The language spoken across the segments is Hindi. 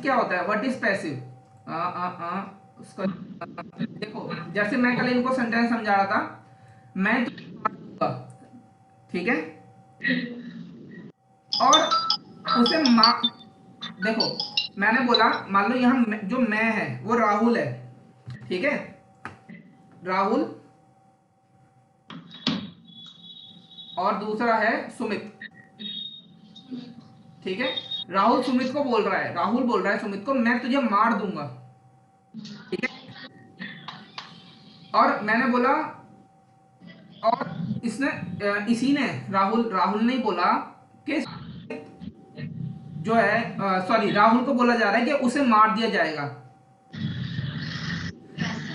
क्या होता है, व्हाट इज पैसिव? उसका देखो, जैसे मैं कल इनको सेंटेंस समझा रहा था, मैं तुझे मार दूंगा, ठीक है, और उसे मार, देखो मैंने बोला, मान लो यहाँ जो मैं है वो राहुल है, ठीक है, राहुल, और दूसरा है सुमित, ठीक है। राहुल सुमित को बोल रहा है, राहुल बोल रहा है सुमित को, मैं तुझे मार दूंगा, ठीक है। और मैंने बोला, और इसने इसी ने राहुल ने बोला कि जो है, सॉरी, राहुल को बोला जा रहा है कि उसे मार दिया जाएगा।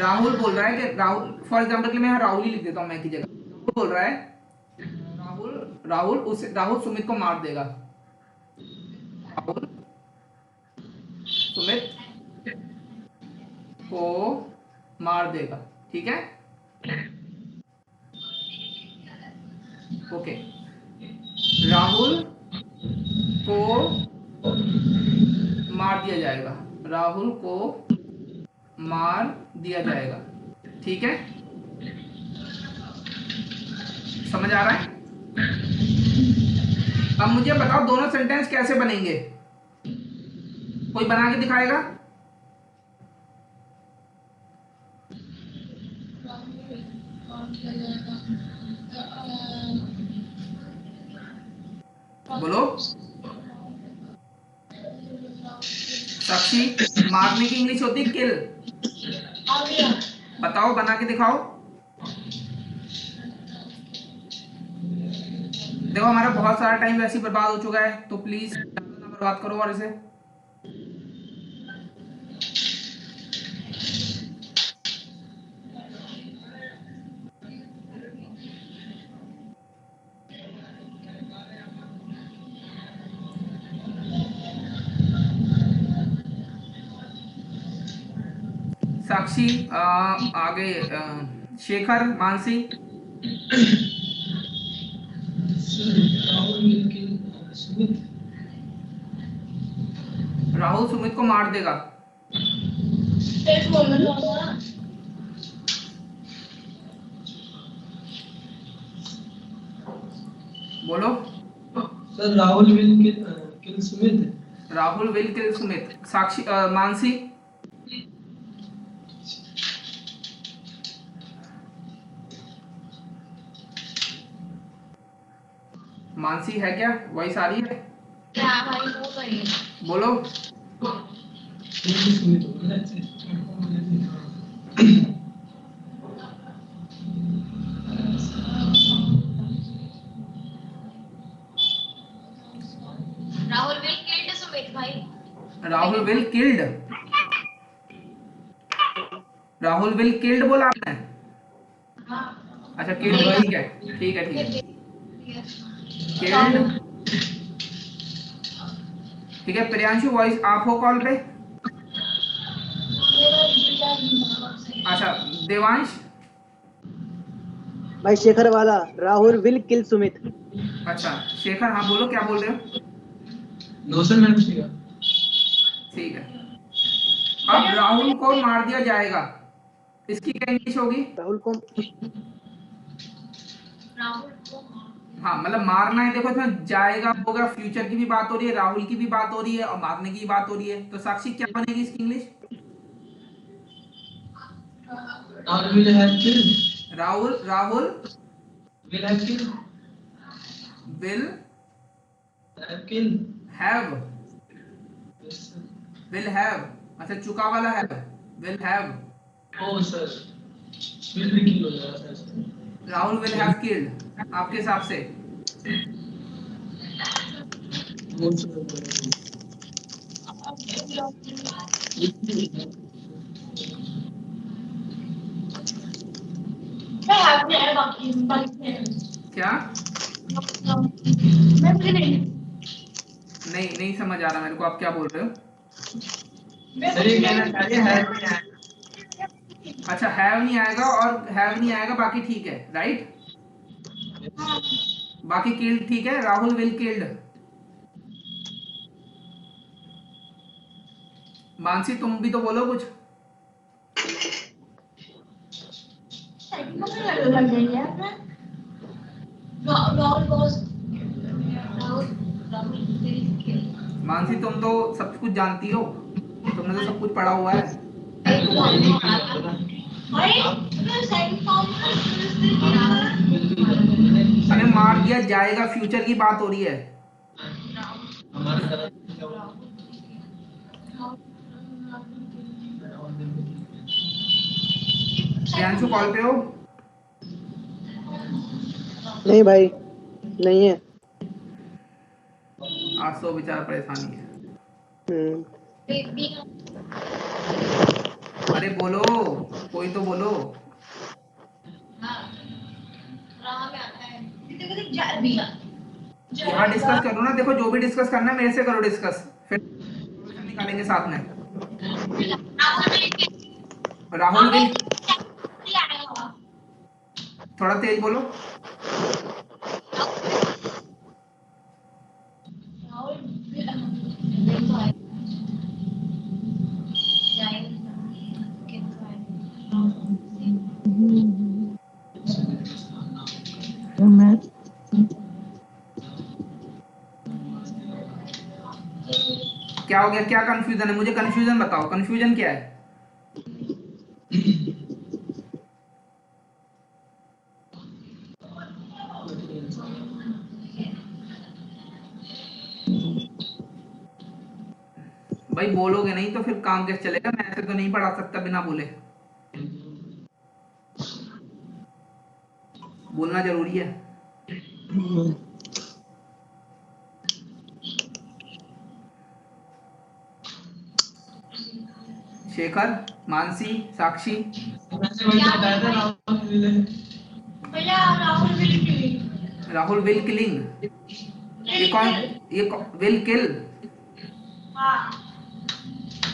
राहुल बोल रहा है कि राहुल, फॉर एग्जाम्पल के लिए मैं यहाँ राहुल ही लिख देता हूँ मैं की जगह, राहुल बोल रहा है, राहुल सुमित को मार देगा, राहुल सुमित को मार देगा, ठीक है, ओके। राहुल को मार दिया जाएगा, राहुल को मार दिया जाएगा, ठीक है, समझ आ रहा है? अब मुझे बताओ दोनों सेंटेंस कैसे बनेंगे, कोई बना के दिखाएगा? बोलो साक्षी, मारने की इंग्लिश होती है किल, बताओ बना के दिखाओ। देखो हमारा बहुत सारा टाइम वैसे ही बर्बाद हो चुका है, तो प्लीज ना बर्बाद करो और इसे। साक्षी, आगे शेखर, मानसी, राहुल सुमित को मार देगा, बोलो। Sir Rahul will kill Sumit, Rahul will kill Sumit, Sakshi, Mansi, Mansi है क्या, वॉइस आ रही है? क्या भाई वो करिए, बोलो। सुमित होगा राहुल विल किल्ड सुमित भाई, Rahul will killed, Rahul will killed बोला आपने? अच्छा किल्ड, ठीक है ठीक है ठीक है, किल्ड, ठीक है। प्रियांशु वॉइस आप हो कॉल पे? अच्छा देवांश, भाई शेखर वाला, राहुल विल किल सुमित। अच्छा शेखर, हाँ बोलो क्या बोल रहे हो? नो सर मैंने कुछ नहीं कहा। ठीक है, अब राहुल को मार दिया जाएगा, इसकी क्या इंग्लिश होगी? राहुल को, राहुल को, हाँ मतलब मारना है, देखो इसमें जाएगा होगा, फ्यूचर की भी बात हो रही है, राहुल की भी बात हो रही है, और मारने की बात हो रही है, तो साक्षी क्या बनेगी इसकी English? Rahul will have kill, Rahul will have kill, will have kill, have, will have, अच्छा चुका वाला है, will have, oh sir will भी किल हो जाएगा sir. Rahul will have killed, आपके हिसाब से? वो सर क्या? नहीं समझ आ रहा मेरे को, आप क्या बोल रहे हो? सर ये कहना चाहिए है, अच्छा हैव नहीं आएगा, और हैव नहीं आएगा, बाकी ठीक है, राइट, बाकी किल्ड ठीक है, राहुल विल किल्ड, मानसी तुम भी तो बोलो कुछ। मानसी तुम तो सब कुछ जानती हो, तुमने तो सब कुछ पढ़ा हुआ है। अरे मार दिया जाएगा, फ्यूचर की बात हो रही है। हमारे तरफ क्या हुआ? प्रियांशु कॉल पे हो? नहीं भाई, नहीं है। आज तो बेचारा परेशानी है। अरे बोलो, कोई तो बोलो। यहाँ डिस्कस करो ना, देखो जो भी डिस्कस करना है मेरे से करो डिस्कस, फिर solution निकालेंगे साथ में। राहुल विल, थोड़ा तेज बोलो। क्या हो गया, क्या कंफ्यूजन है, मुझे कंफ्यूजन बताओ, कंफ्यूजन क्या है? भाई बोलोगे नहीं तो फिर काम कैसे चलेगा, मैं ऐसे तो नहीं पढ़ा सकता बिना बोले, बोलना जरूरी है। शेखर, मानसी, साक्षी, मैंने वही तो बताया था राहुल मिले। राहुल विल किलिंग, ये कौन, विल किल।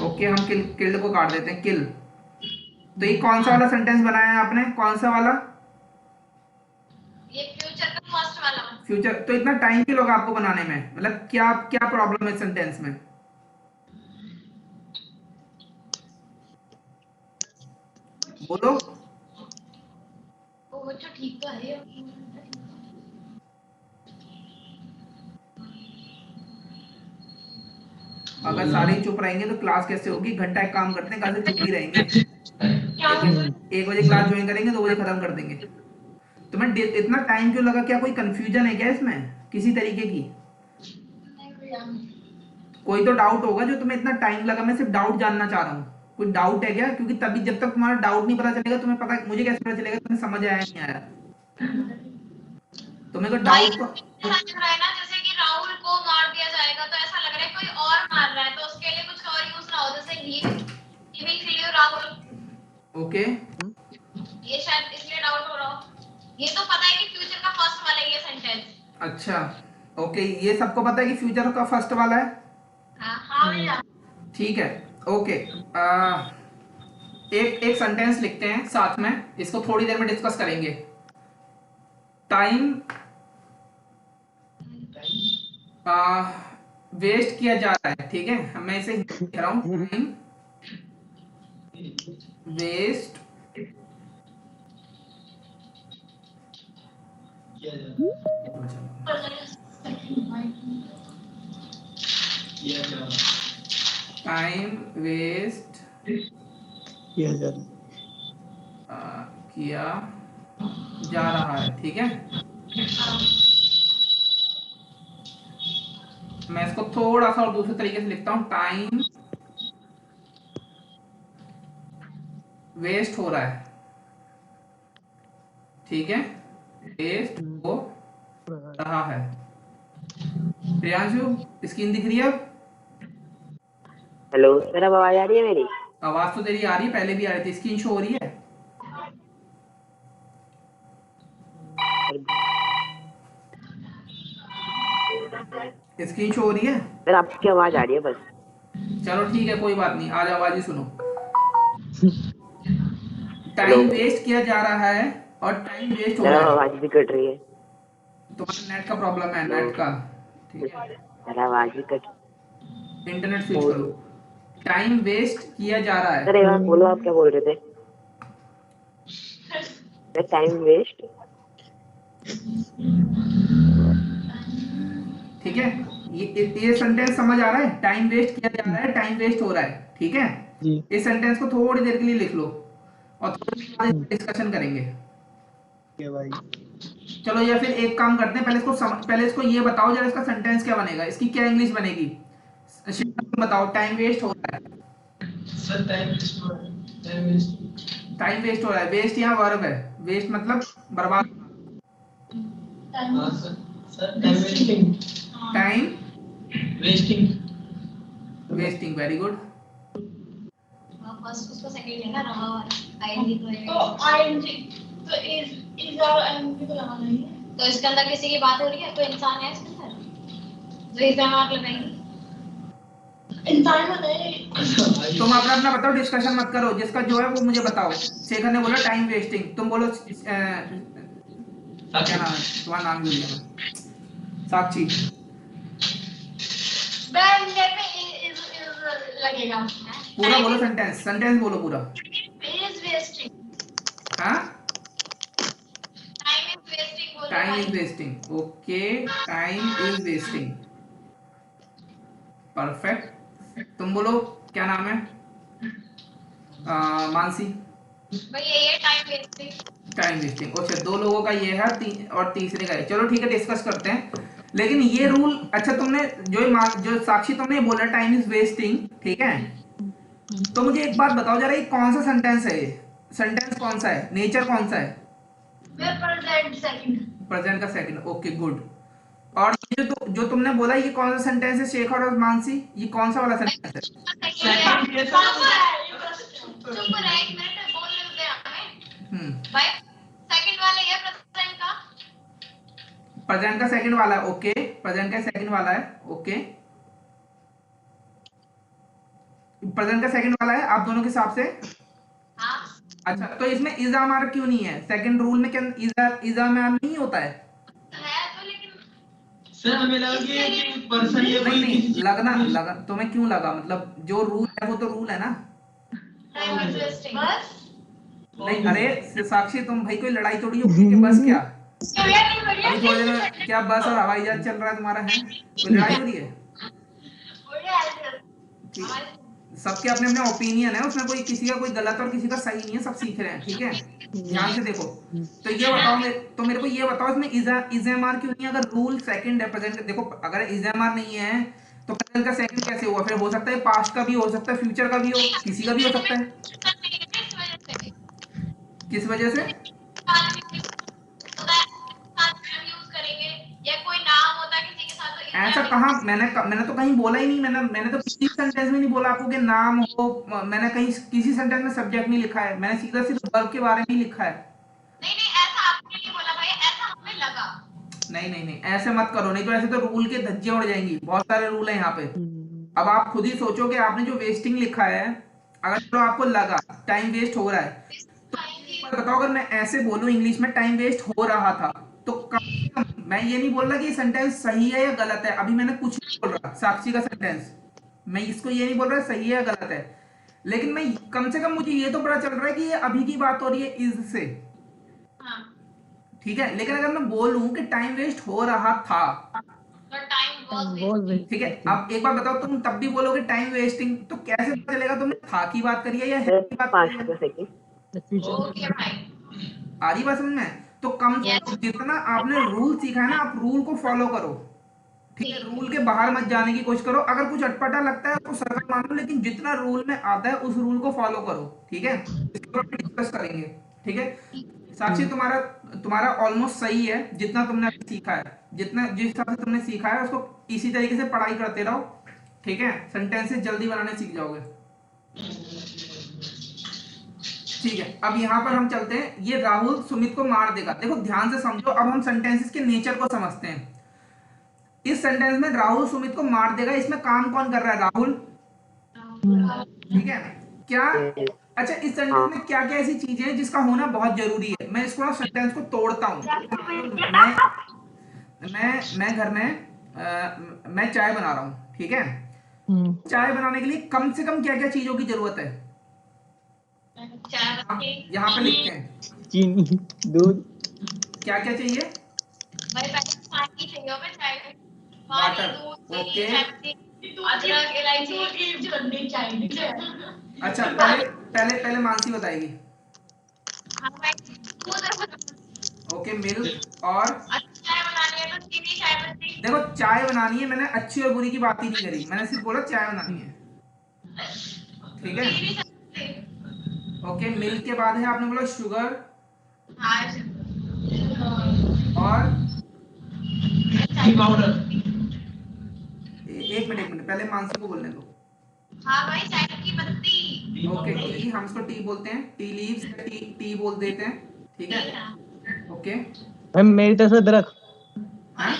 ओके हम किल्ड को काट देते हैं, किल। तो ये कौन सा वाला सेंटेंस बनाया है आपने, कौन सा वाला? ये फ्यूचर का फर्स्ट वाला। फ्यूचर, तो इतना टाइम क्यों लगा आपको बनाने में, मतलब क्या क्या प्रॉब्लम है सेंटेंस में? बोलो। वो तो ठीक तो है। अगर सारे ही चुप रहेंगे तो क्लास कैसे होगी? घंटा एक काम करते हैं, कल से चुप ही रहेंगे, एक बजे क्लास ज्वाइन करेंगे, 2 बजे खत्म कर देंगे। तो मैं इतना टाइम क्यों लगा, क्या कोई कंफ्यूजन है क्या इसमें किसी तरीके की? कोई तो डाउट होगा जो तुम्हें इतना टाइम लगा, मैं सिर्फ डाउट जानना चाह रहा हूँ, कोई डाउट है क्या? क्योंकि तभी जब तक तुम्हारा डाउट नहीं पता चलेगा, तुम्हें पता मुझे कैसे पता चलेगा तुम्हें समझ आया नहीं आया? तुम्हें तो भाई डाउट तो, ऐसा लग रहा है ना जैसे कि राहुल को मार दिया जाएगा, तो ऐसा लग रहा है कोई और मार रहा है, तो उसके लिए कुछ और यूज ना हो, जैसे गिविंग फीलियो राहुल। ओके ये शायद इसलिए डाउट हो रहा हो। ये तो पता है कि फ्यूचर का फर्स्ट वाला है ये सेंटेंस। अच्छा, ओके ये सबको पता है कि फ्यूचर का फर्स्ट वाला है, हाँ भैया। ठीक है। ओके, एक एक सेंटेंस लिखते हैं साथ में, इसको थोड़ी देर में डिस्कस करेंगे। टाइम वेस्ट किया जा रहा है, ठीक है, मैं इसे कह रहा हूं, टाइम वेस्ट किया जा रहा है। टाइम वेस्ट किया जा किया जा रहा है, ठीक है। मैं इसको थोड़ा सा और दूसरे तरीके से लिखता हूं, टाइम वेस्ट हो रहा है, ठीक है, वेस्ट हो रहा है। प्रियांशु स्क्रीन दिख रही है अब? हेलो सर, अब आवाज आ रही है मेरी? आवाज तो तेरी आ रही है, पहले भी आ रही थी, स्क्रीन शो हो रही है? स्क्रीन शो हो रही है? सर आपकी आवाज आ रही है बस। चलो ठीक है, कोई बात नहीं, आज आवाज ही सुनो। टाइम वेस्ट किया जा रहा है और टाइम वेस्ट हो सर रहा है। आवाज भी कट रही है। तुम्हारा नेट का प्रॉब्लम है, नेट का, ठीक है, सर आवाज भी कट। इंटरनेट स्विच करो। टाइम वेस्ट किया जा रहा सर है। एक बार बोलो, आप क्या बोल रहे थे? Time waste. ठीक है, ये सेंटेंस समझ आ रहा है? टाइम वेस्ट किया जा रहा है, टाइम वेस्ट हो रहा है। ठीक है, जी। इस सेंटेंस को थोड़ी देर के लिए लिख लो और थोड़ी देर बाद डिस्कशन करेंगे। ठीक है भाई। चलो, या फिर एक काम करते हैं, पहले इसको ये बताओ जरा, इसका सेंटेंस क्या बनेगा, इसकी क्या इंग्लिश बनेगी? तुम बताओ। टाइम वेस्ट हो रहा है, सर टाइम वेस्ट हो रहा है, टाइम वेस्ट। टाइम वेस्ट हो रहा है। वेस्ट यहाँ वर्ब है, वेस्ट मतलब बर्बाद। हाँ sir, sir time wasting, time wasting. Wasting, very good. First उसको सेकंड लेना रहा आईएनजी तो आईएनजी तो इज और एनजी को लगाना है। तो इसके अंदर किसी की बात हो रही है, कोई इंसान है इसके अंदर जो इस मार्क लगाएंगे? इंसान में नहीं। तुम अपना अपना बताओ, डिस्कशन मत करो, जिसका जो है वो मुझे बताओ। शेखर ने बोला टाइम वेस्टिंग, तुम बोलो क्या नाम है तुम्हारा? नाम भूल गया मैं। साक्षी। बैंड में इज लगेगा। पूरा बोलो, सेंटेंस सेंटेंस बोलो पूरा। Is wasting. हाँ, टाइम इज वेस्टिंग बोलो टाइम भाई। Is wasting. Okay, time is wasting, perfect. तुम बोलो, क्या नाम है? मानसी। भाई ये टाइम वेस्टिंग। टाइम वेस्टिंग, अच्छा, दो लोगों का ये है और तीसरे का है। चलो ठीक है, डिस्कस करते हैं। लेकिन ये रूल, अच्छा तुमने जो साक्षी तुमने बोला टाइम इज वेस्टिंग, ठीक है, तो मुझे एक बात बताओ जरा, ये कौन सा सेंटेंस है? ये सेंटेंस कौन सा है? नेचर कौन सा है? मैं प्रेजेंट सेकंड। प्रेजेंट का सेकंड, ओके गुड। और ये जो तुमने बोला, ये कौन सा सेंटेंस है शेखर और मानसी? ये कौन सा वाला सेंटेंस है? सेकंड ये चुप रह, एक मिनट बोल लेते हैं हमें। हम्म, भाई सेकंड वाले ये प्रेजेंट का। प्रेजेंट का सेकंड वाला है, ओके, प्रेजेंट का सेकंड वाला है, ओके, प्रेजेंट का सेकंड वाला है आप दोनों के हिसाब से। हाँ अच्छा, तो इसमें इजामार क्यों नहीं है? सेकंड रूल में क्या इजामार नहीं होता है? तो लेकिन सर हमें लगा कि पर्सन ये नहीं कोई नहीं, किसी लगा तुम्हें क्यों लगा? मतलब जो रूल है वो तो रूल है ना। टाइम इज वेस्टिंग बस नहीं, अरे साक्षी, तुम भाई कोई लड़ाई थोड़ी होगी कि बस क्या अभी थोड़ी देर में क्या बस और हवाई जहाज चल रहा है तुम्हारा? है कोई लड़ाई हो रही है? ठीक, सबके अपने अपने ओपिनियन है, उसमें कोई किसी का कोई गलत और किसी का सही नहीं है, सब सीख रहे हैं। ठीक है, ध्यान से देखो। तो ये बताओ मेरे को ये बताओ, इसमें इजेमार क्यों नहीं है? अगर रूल सेकंड है, प्रेजेंट देखो, अगर इजेमार नहीं है तो प्रेजेंट का सेकंड कैसे हुआ? फिर हो सकता है पास्ट का भी हो सकता है, फ्यूचर का भी हो, किसी का भी हो सकता है। किस वजह से? यूज करेंगे या कोई नाम होता है किसी के साथ तो ऐसा कहाँ? मैंने तो कहीं बोला ही नहीं। मैंने तो किसी सेंटेंस में नहीं बोला आपको कि नाम हो। मैंने कहीं किसी सेंटेंस में सब्जेक्ट नहीं लिखा है, मैंने सीधा सिर्फ वर्ब के बारे में ही लिखा है। नहीं नहीं, ऐसा आपने नहीं बोला भाई, ऐसा हमें लगा। नहीं नहीं नहीं, ऐसे मत करो, नहीं तो ऐसे तो रूल के धज्जे उड़ जाएंगी। बहुत सारे रूल है यहाँ पे। अब आप खुद ही सोचो कि आपने जो वेस्टिंग लिखा है, अगर तो आपको लगा टाइम वेस्ट हो रहा है, तो एक बात बताओ, अगर मैं ऐसे बोलूं इंग्लिश में टाइम वेस्ट हो रहा था, तो कम से कम मैं ये नहीं बोल रहा कि ये सेंटेंस सही है या गलत है। अभी मैंने कुछ नहीं बोल रहा, साक्षी का सेंटेंस, मैं इसको ये नहीं बोल रहा सही है या गलत है, लेकिन मैं कम से कम मुझे ये तो पता चल रहा है कि ये अभी की बात हो रही है इज से। हाँ ठीक है, लेकिन अगर मैं बोलूं कि टाइम वेस्ट हो रहा था, तो टाइम वाज वेस्ट। ठीक है, अब एक बार बताओ, तुम तब भी बोलोगे टाइम वेस्टिंग, तो कैसे पता चलेगा तुमने था की बात करी है या है की बात करी पास्ट है? का सेकंड। ओके भाई। आ रही बात समझ में? तो कम से कम जितना आपने रूल सीखा है ना, आप रूल को फॉलो करो। ठीक है, रूल के बाहर मत जाने की कोशिश करो। अगर कुछ अटपटा लगता है तो सर्कल मान लो, लेकिन जितना रूल में आता है उस रूल को फॉलो करो। ठीक है, इसके ऊपर डिस्कस करेंगे। ठीक है, साक्षी, तुम्हारा तुम्हारा ऑलमोस्ट सही है जितना तुमने अभी सीखा है। जितना जिस हिसाब से तुमने सीखा है उसको इसी तरीके से पढ़ाई करते रहो। ठीक है, सेंटेंसेस जल्दी बनाने सीख जाओगे। ठीक है, अब यहाँ पर हम चलते हैं। ये राहुल सुमित को मार देगा, देखो ध्यान से समझो। अब हम सेंटेंसेस के नेचर को समझते हैं। इस सेंटेंस में राहुल सुमित को मार देगा, इसमें काम कौन कर रहा है? राहुल। ठीक है, क्या? अच्छा, इस सेंटेंस में क्या क्या ऐसी चीजें हैं जिसका होना बहुत जरूरी है? मैं इसको सेंटेंस को तोड़ता हूँ। मैं घर में मैं चाय बना रहा हूँ। ठीक है, चाय बनाने के लिए कम से कम क्या क्या चीजों की जरूरत है? चाय हम पत्ती, यहाँ पे लिखते हैं चीनी, दूध, क्या क्या चाहिए। भाई पहले पानी चाहिए होगा चाय में। पानी, वाटर, दूध, चीनी, ओके। चाय पत्ती, अदरक, इलायची। करनी चाहिए। अच्छा, पहले पहले पहले मानसी बताएगी। हाँ भाई, दूध और पत्ती। ओके, मिल्क और अच्छी चाय बनानी है तो चीनी, चाय पत्ती। देखो चाय बनानी है, मैंने अच्छी और बुरी की बात ही नहीं करी, मैंने सिर्फ बोला चाय बनानी है, ठीक है। चीनी, चाय पत्ती। ओके, मिल्क के बाद है आपने बोला शुगर हाँ, और टी पाउडर। एक मिनट पहले मानसी को बोलने दो। हाँ भाई, चाय की पत्ती। ओके, टी, हम इसको टी बोलते हैं, टी लीव्स, टी टी बोल देते हैं, ठीक है। ओके, भाई मेरी तरफ से अदरक, हाँ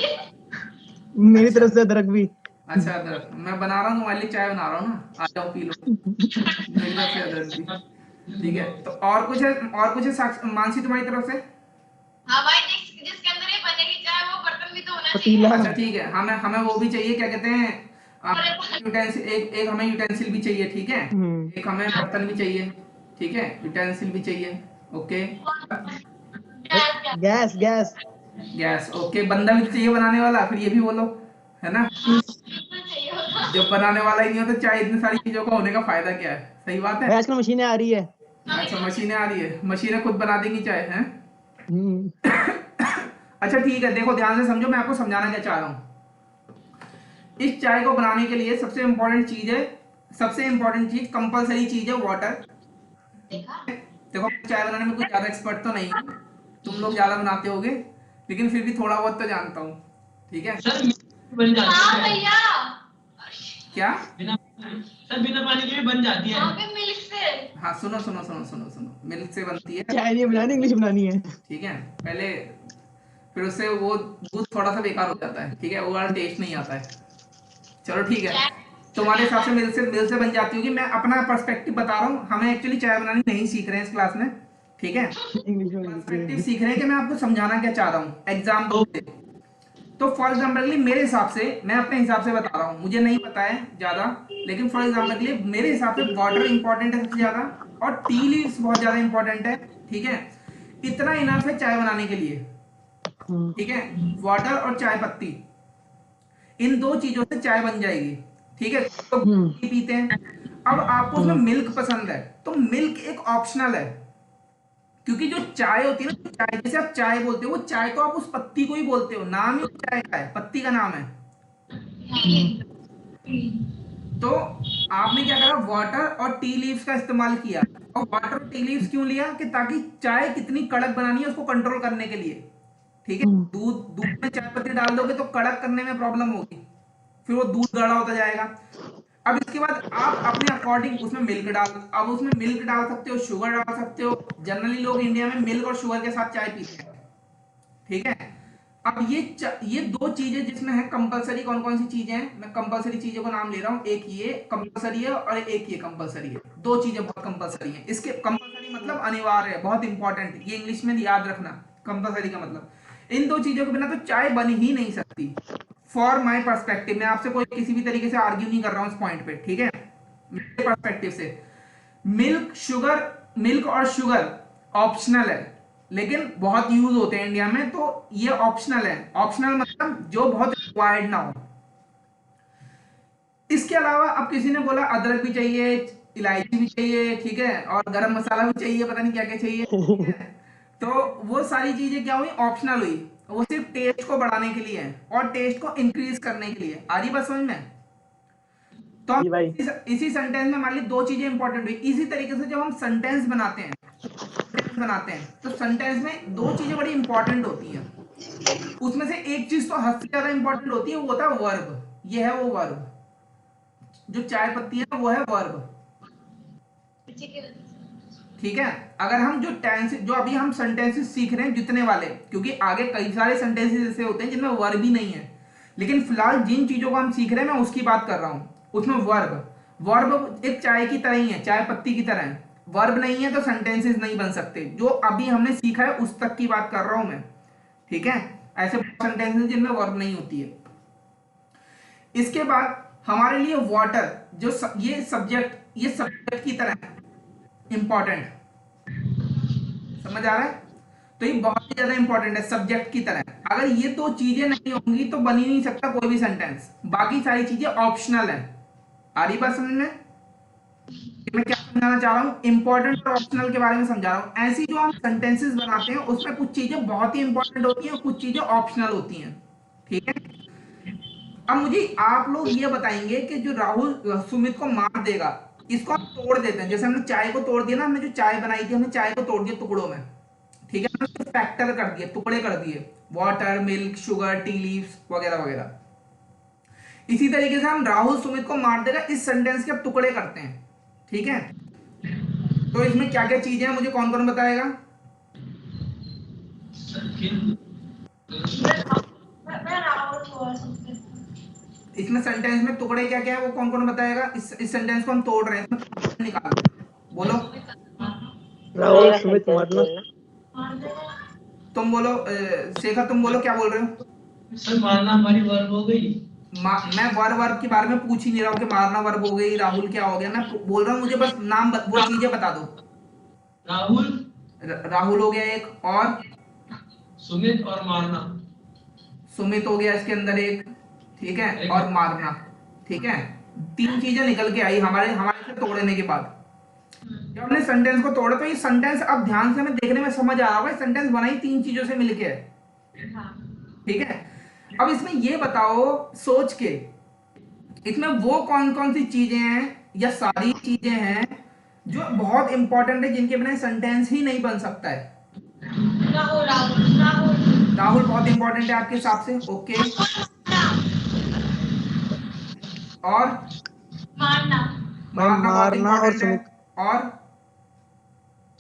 मेरी अच्छा तरफ से अदरक भी। अच्छा, अदरक मैं बना रहा हूँ, तुम्हारे लिए चाय बना रहा हूँ ना, आ जाओ पी लो, मेरी तरफ से अदरक भी, ठीक है। तो और कुछ है, और कुछ है मानसी तुम्हारी तरफ से? हाँ भाई, जिसके अंदर ये बनेगी चाय वो बर्तन भी तो होना पतीला। चाहिए। अच्छा ठीक है, हमें हमें वो भी चाहिए, क्या कहते हैं, यूटेंसिल, एक हमें यूटेंसिल भी चाहिए, ठीक है। एक हमें बर्तन भी चाहिए, ठीक है, यूटेंसिल भी चाहिए, okay. Gas gas. Gas, okay, बंदा भी तो चाहिए बनाने वाला, फिर ये भी बोलो, है ना। चाहिए होगा। जब बनाने वाला ही नहीं हो तो चाहे इतनी सारी चीजों का होने का फायदा क्या है, सही बात है। भाई आजकल मशीनें आ रही है। अच्छा, मशीनें आ रही है, मशीनें खुद बना देंगी चाय, हैं। हम्म, अच्छा ठीक है, देखो ध्यान से समझो, मैं आपको समझाना क्या चाह रहा हूँ। इस चाय को बनाने के लिए सबसे इंपॉर्टेंट चीज है, सबसे इंपॉर्टेंट चीज, कंपलसरी चीज है वाटर। देखा? देखो चाय बनाने में कुछ ज्यादा एक्सपर्ट तो नहीं हूँ, तुम लोग ज्यादा बनाते होगे, लेकिन फिर भी थोड़ा बहुत तो जानता हूँ, ठीक है। सर बन जाती हाँ है। भैया। क्या? सर बिना पानी के भी बन जाती है। हाँ भी मिल्क से। हाँ सुनो सुनो सुनो सुनो सुनो, मिल्क से बनती है, चाय नहीं बनानी, इंग्लिश बनानी है। ठीक है। पहले फिर उससे वो दूध थोड़ा सा बेकार हो जाता है, ठीक है, वो वाला टेस्ट नहीं आता है। चलो ठीक है, चाय तुम्हारे हिसाब से मिल से बन जाती होगी, मैं अपना पर्सपेक्टिव बता रहा हूँ, हमें एक्चुअली चाय बनानी नहीं सीख रहे हैं इस क्लास में, ठीक है। इंग्लिश में पर्सपेक्टिव सीख रहे हैं कि मैं आपको समझाना क्या चाह रहा हूँ एग्जाम्पल से। तो फॉर एग्जाम्पल मेरे हिसाब से, मैं अपने हिसाब से बता रहा हूँ, मुझे नहीं पता है ज्यादा, लेकिन फॉर एग्जाम्पल के लिए मेरे हिसाब से वाटर इंपॉर्टेंट है सबसे ज्यादा, और टी लीव्स बहुत ज्यादा इंपॉर्टेंट है, ठीक है। इतना इनफ है चाय बनाने के लिए, ठीक है। वाटर और चाय पत्ती, इन दो चीजों से चाय बन जाएगी, ठीक है। तो पीते हैं। अब आपको उसमें मिल्क पसंद है तो मिल्क एक ऑप्शनल है, क्योंकि जो चाय होती है ना, चाय जैसे आप चाय बोलते हो, वो चाय तो आप उस पत्ती को ही बोलते हो, नाम ही उस चाय का है, पत्ती का नाम है। तो आपने क्या करा, वाटर और टी लीव्स का इस्तेमाल किया, और वाटर और टी लीव्स क्यों लिया, कि ताकि चाय कितनी कड़क बनानी है उसको कंट्रोल करने के लिए, ठीक है। दूध दूध में चाय पत्ती डाल दोगे तो कड़क करने में प्रॉब्लम होगी, फिर वो दूध गाढ़ा होता जाएगा। अब इसके बाद आप अपने अकॉर्डिंग उसमें मिल्क डाल, अब उसमें मिल्क डाल सकते हो, शुगर डाल सकते हो, जनरली लोग इंडिया में मिल्क और शुगर के साथ चाय पीते हैं, ठीक है। अब ये दो चीजें जिसमें है कंपलसरी, कौन कौन सी चीजें हैं, मैं कंपलसरी चीजों को नाम ले रहा हूं, एक ये कंपलसरी है और एक ये कंपलसरी है, दो चीजें बहुत कंपलसरी हैं। इसके कंपलसरी मतलब अनिवार्य है, बहुत इंपॉर्टेंट, ये इंग्लिश में याद रखना, कंपलसरी का मतलब इन दो चीजों के बिना तो चाय बन ही नहीं सकती। फॉर माई पर्सपेक्टिव, मैं आपसे कोई किसी भी तरीके से आर्ग्यू नहीं कर रहा हूं इस पॉइंट पे, ठीक है। मेरे पर्सपेक्टिव से मिल्क और शुगर ऑप्शनल है, लेकिन बहुत यूज होते हैं इंडिया में, तो ये ऑप्शनल है। ऑप्शनल मतलब जो बहुत रिक्वायर्ड ना हो। इसके अलावा अब किसी ने बोला अदरक भी चाहिए, इलायची भी चाहिए, ठीक है, और गरम मसाला भी चाहिए, पता नहीं क्या क्या चाहिए, ठीक है? तो वो सारी चीजें क्या हुई, ऑप्शनल हुई, वो सिर्फ टेस्ट को बढ़ाने के लिए है और टेस्ट को इंक्रीज करने के लिए। आ रही बात समझ में? तो हम इसी सेंटेंस में मान ली दो चीजें इंपॉर्टेंट हुई। इसी तरीके से जब हम सेंटेंस बनाते हैं तो सेंटेंस में दो चीजें बड़ी इंपॉर्टेंट होती हैं, उसमें से एक चीज तो हद से ज्यादा इंपॉर्टेंट होती है, वो होता है वर्ब। ये है वो वर्ब, जो चाय पत्ती है वो है वर्ब, ठीक है। अगर हम जो अभी हम सेंटेंसेस सीख रहे हैं जितने वाले, क्योंकि आगे कई सारे सेंटेंसेस ऐसे होते हैं जिनमें वर्ब ही नहीं है, लेकिन फिलहाल जिन चीजों को हम सीख रहे हैं मैं उसकी बात कर रहा हूं, उसमें वर्ब एक चाय की तरह ही है, चाय पत्ती की तरह है। वर्ब नहीं है तो सेंटेंसेस नहीं बन सकते। जो अभी हमने सीखा है उस तक की बात कर रहा हूं मैं, ठीक है। ऐसे सेंटेंसेस जिनमें वर्ब नहीं होती है। इसके बाद हमारे लिए वाटर ये सब्जेक्ट की तरह इंपॉर्टेंट, समझ आ रहा है? तो ये बहुत ही ज्यादा इंपॉर्टेंट है सब्जेक्ट की तरह। अगर ये दो चीजें नहीं होंगी तो बन ही नहीं सकता कोई भी सेंटेंस, बाकी सारी चीजें ऑप्शनल है। आ रही बात समझ में? मैं क्या समझाना चाह रहा हूँ, इंपॉर्टेंट और ऑप्शनल के बारे में समझा रहा हूँ। ऐसी जो हम सेंटेंसेस बनाते हैं उसमें कुछ चीजें बहुत ही इंपॉर्टेंट होती हैं और कुछ चीजें ऑप्शनल होती हैं, ठीक है? अब मुझे आप लोग ये बताएंगे कि जो राहुल सुमित को मार देगा, इसको हम तोड़ देते हैं, जैसे हमने चाय को तोड़ दिया ना, हमने जो चाय बनाई थी हमने चाय को तोड़ दिया टुकड़ों में, ठीक है? हमने फैक्टर कर दिए, टुकड़े कर दिए, water, milk, sugar, tea leaves वगैरह वगैरह। इसी तरीके से हम राहुल सुमित को मार देगा इस सेंटेंस के अब टुकड़े करते हैं, ठीक है? तो इसमें क्या क्या चीजें हैं मुझे कौन कौन बताएगा? मैं राहुल को सकते हैं। इसमें सेंटेंस में टुकड़े क्या क्या है वो कौन कौन बताएगा? इस सेंटेंस को हम तोड़ रहे हैं, इसमें निकाल, बोलो। राहुल मेरा सुमित sentence मारना। बोलना। तुम बोलो शेखर, तुम बोलो क्या बोल रहे हो? सर मारना हमारी वर्ब हो गई। मैं वर्ब के बारे में पूछ ही नहीं रहा हूँ कि मारना वर्ब हो गई, राहुल क्या हो गया। मैं बोल रहा हूँ मुझे बस नाम वो चीजें बता दो। राहुल, राहुल हो गया एक, और सुमित और मारना। सुमित हो गया इसके अंदर एक, ठीक है, और मारना, ठीक है। 3 चीजें निकल के आई हमारे से तोड़ने के बाद। जब हमने सेंटेंस को तोड़ा तो ये सेंटेंस अब ध्यान से हमें देखने में समझ आ रहा होगा, सेंटेंस बना ही 3 चीजों से मिलके है, ठीक है। अब इसमें ये बताओ सोच के, इसमें वो कौन कौन सी चीजें हैं या सारी चीजें हैं जो बहुत इंपॉर्टेंट है, जिनके बिना सेंटेंस ही नहीं बन सकता है? राहुल राहुल राहुल राहुल बहुत इंपॉर्टेंट है आपके हिसाब से, ओके। और मारना मारना बहुत मारना और इंपॉर्टेंट है, और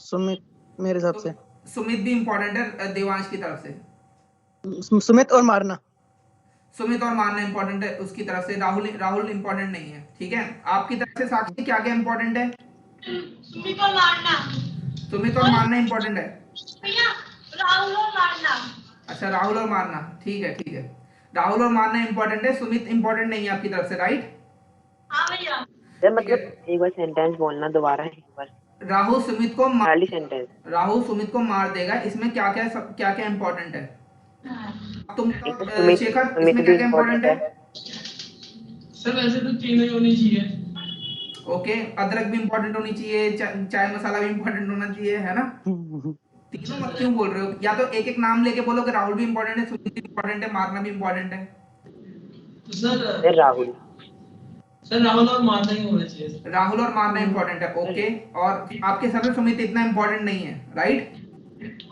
सुमित मेरे हिसाब से सुमित भी इंपॉर्टेंट है देवांश की तरफ से। सुमित और मारना। सुमित और मारना इंपॉर्टेंट है उसकी तरफ से, राहुल इंपॉर्टेंट नहीं है, ठीक है। आपकी तरफ से साक्षी क्या क्या इंपॉर्टेंट है? सुमित को मारना सुमित और मारना इंपॉर्टेंट है। भैया राहुल को मारना। अच्छा राहुल और मारना, ठीक है ठीक है। राहुल और मारना इंपॉर्टेंट है, सुमित इंपॉर्टेंट नहीं है आपकी तरफ से, राइट? हाँ भैया सर मतलब एक बार सेंटेंस बोलना दोबारा, एक बार राहुल सुमित को खाली सेंटेंस। राहुल सुमित को मार देगा, इसमें क्या क्या इंपॉर्टेंट है? तुम एक तो बताओ, शेखर, सुमित इसमें भी क्या क्या इंपॉर्टेंट है? सर वैसे तो तीनों ही होनी चाहिए। ओके, अदरक भी इंपॉर्टेंट होनी चाहिए, चाय मसाला भी इंपॉर्टेंट होना चाहिए, है ना? तीनों मत क्यों बोल रहे हो? या तो एक एक नाम लेके बोलो कि राहुल भी इंपॉर्टेंट है, सुमित भी इंपॉर्टेंट है, मारना भी इंपॉर्टेंट है। तो सर सर राहुल। राहुल और मारना ही होना चाहिए सर। राहुल और मारना इंपॉर्टेंट है, ओके। और आपके सर में सुमित इतना इंपॉर्टेंट नहीं है, राइट?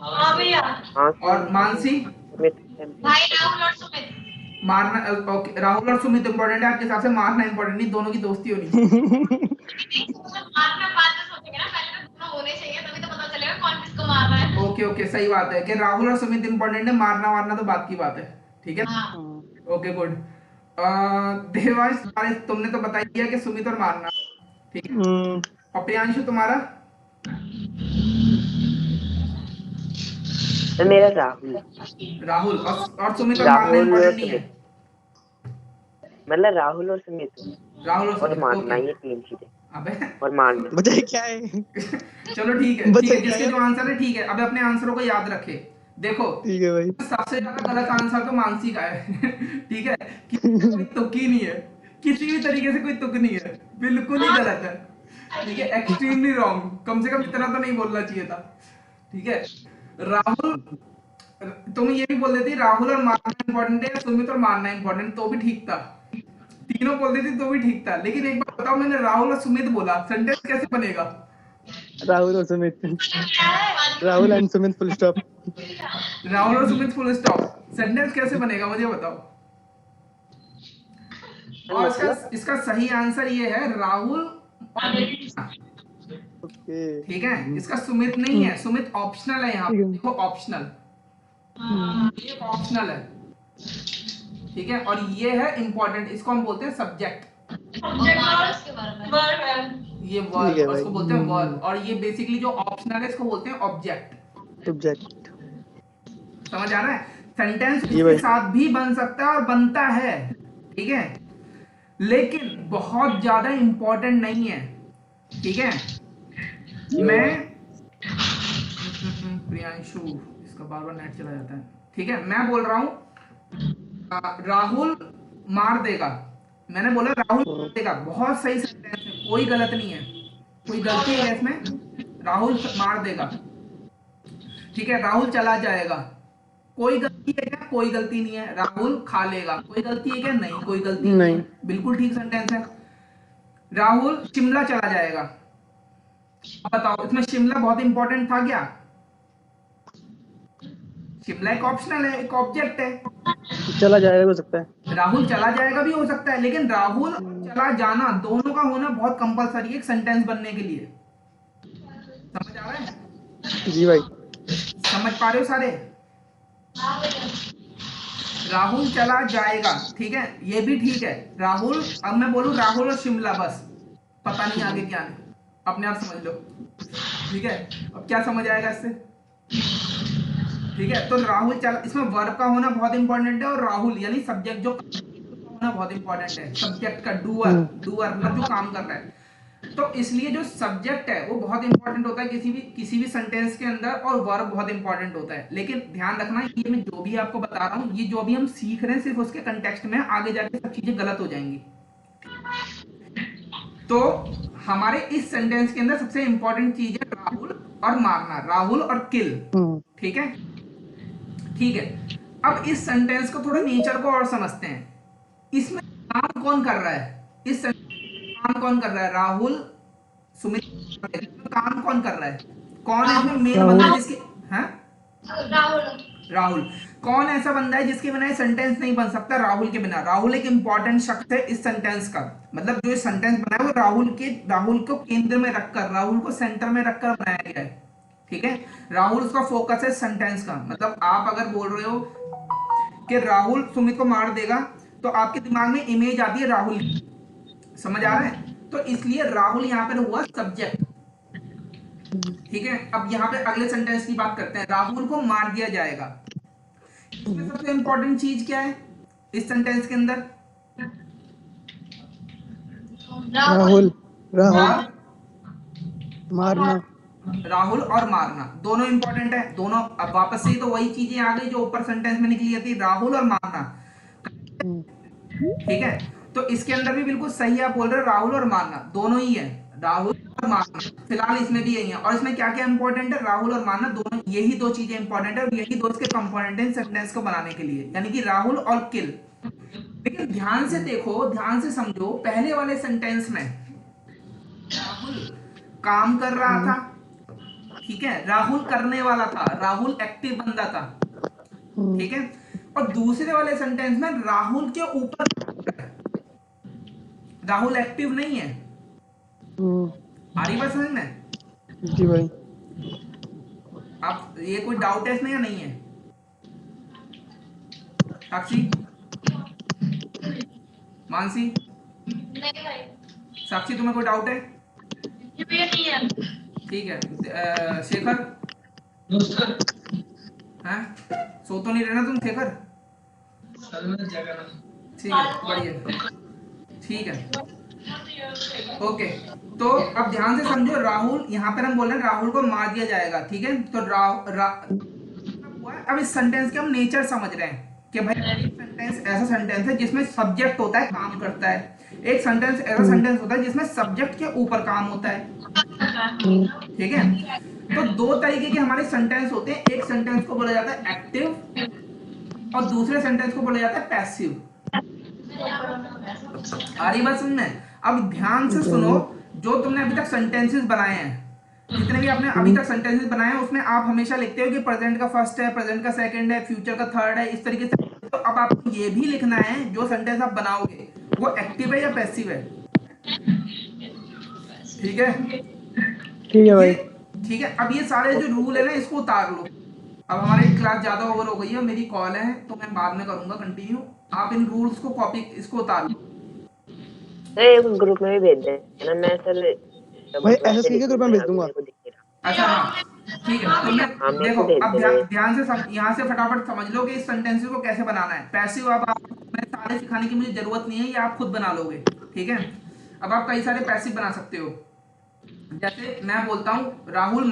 हाँ भैया हाँ और मानसी? भाई राहुल और सुमित। मारना, ओके, राहुल और सुमित इंपॉर्टेंट है आपके हिसाब से, मारना इंपॉर्टेंट नहीं, दोनों की दोस्ती होनी चाहिए। बाद में सोचेंगे ना, पहले तो दोनों होने चाहिए, तभी तो पता चलेगा कौन किसको मार रहा है। ओके ओके, सही बात है कि राहुल और सुमित इंपॉर्टेंट है, मारना वारना तो बात की बात है, ठीक है। हाँ ओके गुड। देवांश तुमने तो बता ही दिया कि सुमित और मारना, ठीक है। और प्रियांशु तुम्हारा? सर मेरा राहुल। राहुल और सुमित और मारना राहुल और इंपॉर्टेंट नहीं है? मतलब राहुल और सुमित राहुल और और सुमित, मारना, ओके। ये 3 चीजें। अबे और मारना। बजाय क्या है? चलो ठीक है, ठीक है, जिसके जो आंसर है ठीक है। अब अपने आंसरों को याद रखे। देखो ठीक है भाई। सबसे ज्यादा गलत आंसर तो मानसी का है ठीक है, कोई तुक ही नहीं है, किसी भी तरीके से कोई तुक नहीं है, बिल्कुल ही गलत है, ठीक है, एक्सट्रीमली रॉन्ग। कम से कम इतना तो नहीं बोलना चाहिए था, ठीक है। राहुल, तुम ये भी बोल देती राहुल और मारना इंपॉर्टेंट है, सुमित और मारना इंपॉर्टेंट, तो भी ठीक था। तीनों बोल देती तो भी ठीक था, लेकिन एक बार बताओ, मैंने राहुल और सुमित बोला, सेंटेंस कैसे बनेगा? राहुल और Sumit, Rahul and Sumit full stop. Rahul और सुमित फुल स्टॉप, सेंटेंस कैसे बनेगा मुझे बताओ। और इसका सही आंसर ये है राहुल, ओके ठीक है। इसका सुमित नहीं है, सुमित ऑप्शनल है यहाँ पे, देखो ऑप्शनल, ये ऑप्शनल है, ठीक है। और ये है इंपॉर्टेंट, इसको हम बोलते हैं सब्जेक्ट, वर्ब है। ये वर्ब, उसको बोलते हैं वर्ब। और ये बेसिकली जो ऑप्शनल है इसको बोलते हैं ऑब्जेक्ट। सब्जेक्ट। समझ आ रहा है? सेंटेंस ये इसके भाई। साथ भी बन सकता है और बनता है, ठीक है। लेकिन बहुत ज्यादा इंपॉर्टेंट नहीं है, ठीक है। मैं प्रियांशु, इसका बार बार नेट चला जाता है, ठीक है। मैं बोल रहा हूँ राहुल मार देगा, मैंने बोला राहुल मार देगा, बहुत सही सेंटेंस है, कोई गलत नहीं है, कोई गलती है क्या इसमें? राहुल मार देगा, ठीक है। राहुल चला जाएगा, कोई गलती है क्या? कोई गलती नहीं है। राहुल खा लेगा, कोई गलती है क्या? नहीं, कोई गलती नहीं नहीं। है, बिल्कुल ठीक सेंटेंस है। राहुल शिमला चला जाएगा, अब बताओ इसमें शिमला बहुत इंपॉर्टेंट था क्या? शिमला एक ऑप्शनल है, एक ऑब्जेक्ट है। चला जाएगा हो सकता है। राहुल चला जाएगा भी हो सकता है, लेकिन राहुल और चला जाना दोनों का होना बहुत कंपलसरी है एक सेंटेंस बनने के लिए। समझ आ रहा है? जी भाई। समझ पा रहे हो सारे? राहुल चला जाएगा, ठीक है, ये भी ठीक है। राहुल, अब मैं बोलूं राहुल और शिमला, बस पता नहीं आगे क्या है, अपने आप समझ लो, ठीक है। अब क्या समझ आएगा इससे? ठीक है, तो राहुल चला, इसमें वर्ब का होना बहुत इंपॉर्टेंट है, और राहुल यानी सब्जेक्ट जो होना बहुत इंपॉर्टेंट है, सब्जेक्ट का, डूअर, डूअर मतलब जो काम कर रहा है। तो इसलिए जो सब्जेक्ट है वो बहुत इंपॉर्टेंट होता है किसी भी सेंटेंस के अंदर, और वर्ब बहुत इंपॉर्टेंट होता है। लेकिन ध्यान रखना, ये मैं जो भी आपको बता रहा हूँ, ये जो भी हम सीख रहे हैं सिर्फ उसके कंटेक्स्ट में, आगे जाके सब चीजें गलत हो जाएंगी। तो हमारे इस सेंटेंस के अंदर सबसे इंपॉर्टेंट चीज है राहुल और मारना, राहुल और किल, ठीक है, ठीक है। अब इस सेंटेंस को थोड़ा नेचर को और समझते हैं। इसमें काम कौन कर रहा है? इस काम कौन कर रहा है? राहुल, सुमित, काम कौन कर रहा है? कौन है इसमें मेन बंदा जिसके, हैं? राहुल। कौन ऐसा बंदा है जिसके बिना ये सेंटेंस नहीं बन सकता? राहुल के बिना। राहुल एक इंपॉर्टेंट शख्स है इस सेंटेंस का, मतलब जो ये सेंटेंस बना है वो राहुल को केंद्र में रखकर, राहुल को सेंटर में रखकर बनाया गया है, ठीक है। राहुल उसका फोकस है सेंटेंस का। मतलब आप अगर बोल रहे हो कि राहुल सुमित को मार देगा, तो आपके दिमाग में इमेज आती है राहुल, समझ आ रहा है? तो इसलिए राहुल यहाँ पर हुआ सब्जेक्ट, ठीक है। अब यहाँ पे अगले सेंटेंस की बात करते हैं, राहुल को मार दिया जाएगा। इसमें सबसे इंपॉर्टेंट चीज क्या है इस सेंटेंस के अंदर? राहुल, राहुल मारना, राहुल और मारना दोनों इंपॉर्टेंट है, दोनों। अब वापस से तो वही चीजें आ गई जो ऊपर सेंटेंस में निकली थी, राहुल और मारना, ठीक है। तो इसके अंदर भी बिल्कुल सही आप बोल रहे हो, राहुल और मारना दोनों ही है, राहुल और मारना फिलहाल इसमें भी यही है। और इसमें क्या क्या इंपॉर्टेंट है? राहुल और मारना दोनों, यही दो चीजें इंपॉर्टेंट है, और यही दो इसके कंपोनेंट हैं सेंटेंस को बनाने के लिए, यानी कि राहुल और किल। लेकिन ध्यान से देखो, ध्यान से समझो, पहले वाले सेंटेंस में राहुल काम कर रहा था, ठीक है, राहुल करने वाला था, राहुल एक्टिव बंदा था, ठीक है। और दूसरे वाले सेंटेंस में राहुल के ऊपर, राहुल एक्टिव नहीं है। आ रही बात समझ में? जी भाई। आप ये कोई डाउट है इसमें या नहीं है? साक्षी, मानसी, साक्षी, तुम्हें कोई डाउट है? ठीक है, शेखर, हैं? सो तो नहीं रहना तुम शेखर? ठीक है, बढ़िया, ठीक है, ओके। तो अब ध्यान से समझो, राहुल, यहाँ पर हम बोल रहे हैं राहुल को मार दिया जाएगा, ठीक है। तो अब इस सेंटेंस के हम नेचर समझ रहे हैं कि भाई सेंटेंस ऐसा सेंटेंस है जिसमें सब्जेक्ट होता है, काम करता है। एक सेंटेंस ऐसा सेंटेंस होता है जिसमें सब्जेक्ट के ऊपर काम होता है, ठीक है। तो दो तरीके के हमारे सेंटेंस होते हैं, एक सेंटेंस को बोला जाता है एक्टिव और दूसरे सेंटेंस को बोला जाता है पैसिव। आ रही बात समझ में? अब ध्यान से सुनो, जो तुमने अभी तक सेंटेंसेस बनाए हैं, जितने भी आपने अभी तक सेंटेंसेस बनाए हैं, उसमें आप हमेशा लिखते हो कि प्रेजेंट का फर्स्ट है, प्रेजेंट का सेकंड है, फ्यूचर का थर्ड है, इस तरीके से। तो अब आपको ये भी लिखना है जो सेंटेंस आप बनाओगे वो एक्टिव है या पैसिव है, ठीक है? ठीक है भाई। ठीक है, अब ये सारे जो रूल है ना, इसको उतार लो। अब हमारी क्लास ज्यादा ओवर हो गई है, मेरी कॉल है तो मैं बाद में करूंगा कंटिन्यू। आप इन रूल्स को कॉपी, इसको उतार लो। ग्रुप में भी भेज देना, मैं सर भाई एसएस के ग्रुप में भेज दूंगा। अच्छा, हाँ ठीक है। तो मैं देखो, अब ध्यान से यहाँ से फटाफट समझ लो कि इस सेंटेंस को कैसे बनाना है। पैसिव, अब मैं बनाने सिखाने की मुझे जरूरत नहीं है, ये आप खुद बना लोगे, ठीक है। अब आप कई सारे पैसिव बना सकते हो, जैसे मैं बोलता हूँ राहुल